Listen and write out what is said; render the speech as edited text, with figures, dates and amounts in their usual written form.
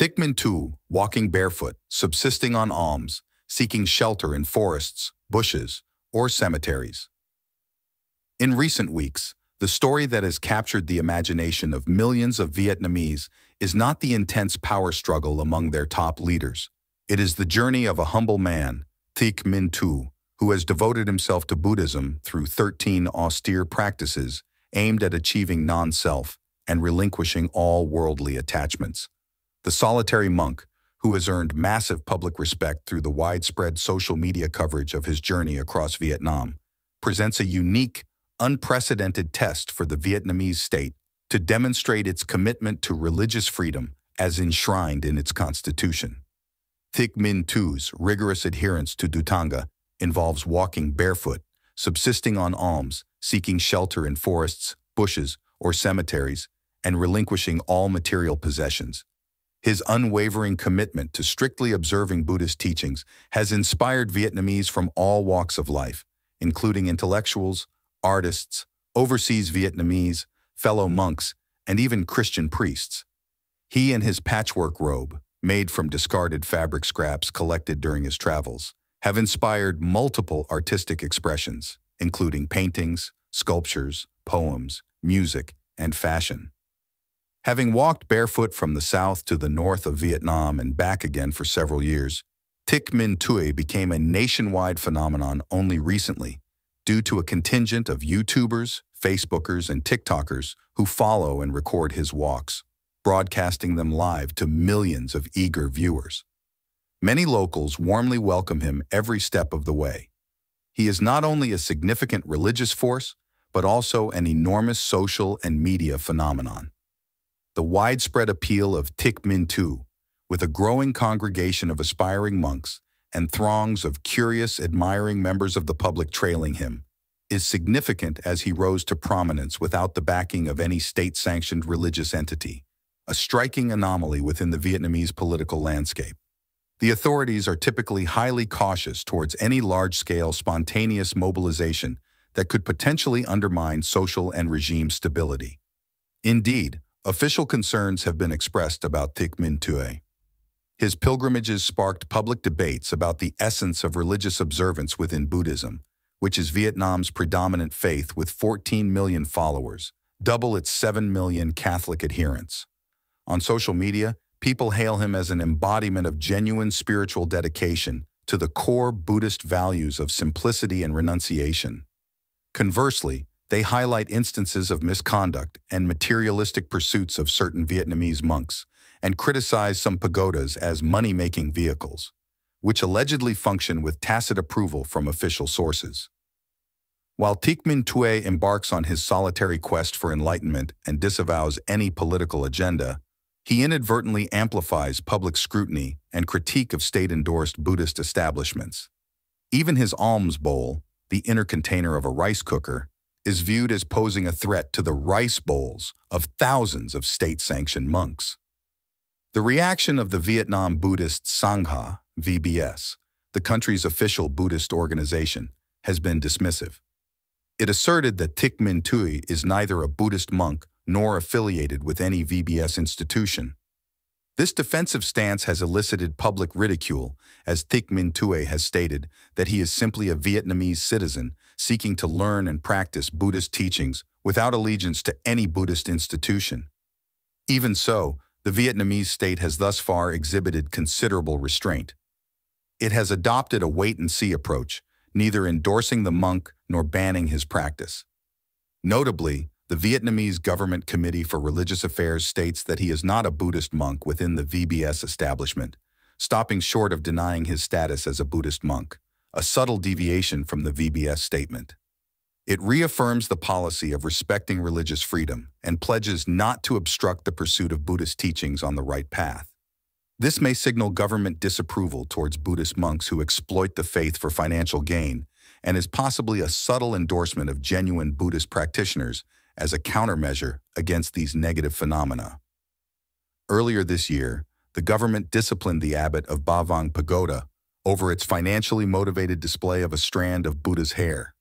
Thich Minh Tu, walking barefoot, subsisting on alms, seeking shelter in forests, bushes, or cemeteries. In recent weeks, the story that has captured the imagination of millions of Vietnamese is not the intense power struggle among their top leaders. It is the journey of a humble man, Thich Minh Tu, who has devoted himself to Buddhism through 13 austere practices aimed at achieving non-self and relinquishing all worldly attachments. The solitary monk, who has earned massive public respect through the widespread social media coverage of his journey across Vietnam, presents a unique, unprecedented test for the Vietnamese state to demonstrate its commitment to religious freedom as enshrined in its constitution. Thich Minh Tu's rigorous adherence to Dhutanga involves walking barefoot, subsisting on alms, seeking shelter in forests, bushes, or cemeteries, and relinquishing all material possessions. His unwavering commitment to strictly observing Buddhist teachings has inspired Vietnamese from all walks of life, including intellectuals, artists, overseas Vietnamese, fellow monks, and even Christian priests. He and his patchwork robe, made from discarded fabric scraps collected during his travels, have inspired multiple artistic expressions, including paintings, sculptures, poems, music, and fashion. Having walked barefoot from the south to the north of Vietnam and back again for several years, Thich Minh Tu became a nationwide phenomenon only recently, due to a contingent of YouTubers, Facebookers, and TikTokers who follow and record his walks, broadcasting them live to millions of eager viewers. Many locals warmly welcome him every step of the way. He is not only a significant religious force, but also an enormous social and media phenomenon. The widespread appeal of Thich Minh Tu, with a growing congregation of aspiring monks and throngs of curious, admiring members of the public trailing him, is significant as he rose to prominence without the backing of any state-sanctioned religious entity, a striking anomaly within the Vietnamese political landscape. The authorities are typically highly cautious towards any large-scale spontaneous mobilization that could potentially undermine social and regime stability. Indeed, official concerns have been expressed about Thich Minh Tu. His pilgrimages sparked public debates about the essence of religious observance within Buddhism, which is Vietnam's predominant faith with 14 million followers, double its 7 million Catholic adherents. On social media, people hail him as an embodiment of genuine spiritual dedication to the core Buddhist values of simplicity and renunciation. Conversely, they highlight instances of misconduct and materialistic pursuits of certain Vietnamese monks and criticize some pagodas as money-making vehicles, which allegedly function with tacit approval from official sources. While Thich Minh Tu embarks on his solitary quest for enlightenment and disavows any political agenda, he inadvertently amplifies public scrutiny and critique of state-endorsed Buddhist establishments. Even his alms bowl, the inner container of a rice cooker, is viewed as posing a threat to the rice bowls of thousands of state-sanctioned monks. The reaction of the Vietnam Buddhist Sangha, VBS, the country's official Buddhist organization, has been dismissive. It asserted that Thich Minh Tu is neither a Buddhist monk nor affiliated with any VBS institution. This defensive stance has elicited public ridicule, as Thich Minh Tu has stated that he is simply a Vietnamese citizen seeking to learn and practice Buddhist teachings without allegiance to any Buddhist institution. Even so, the Vietnamese state has thus far exhibited considerable restraint. It has adopted a wait-and-see approach, neither endorsing the monk nor banning his practice. Notably, the Vietnamese Government Committee for Religious Affairs states that he is not a Buddhist monk within the VBS establishment, stopping short of denying his status as a Buddhist monk, a subtle deviation from the VBS statement. It reaffirms the policy of respecting religious freedom and pledges not to obstruct the pursuit of Buddhist teachings on the right path. This may signal government disapproval towards Buddhist monks who exploit the faith for financial gain and is possibly a subtle endorsement of genuine Buddhist practitioners as a countermeasure against these negative phenomena. Earlier this year, the government disciplined the abbot of Ba Vang Pagoda over its financially motivated display of a strand of Buddha's hair.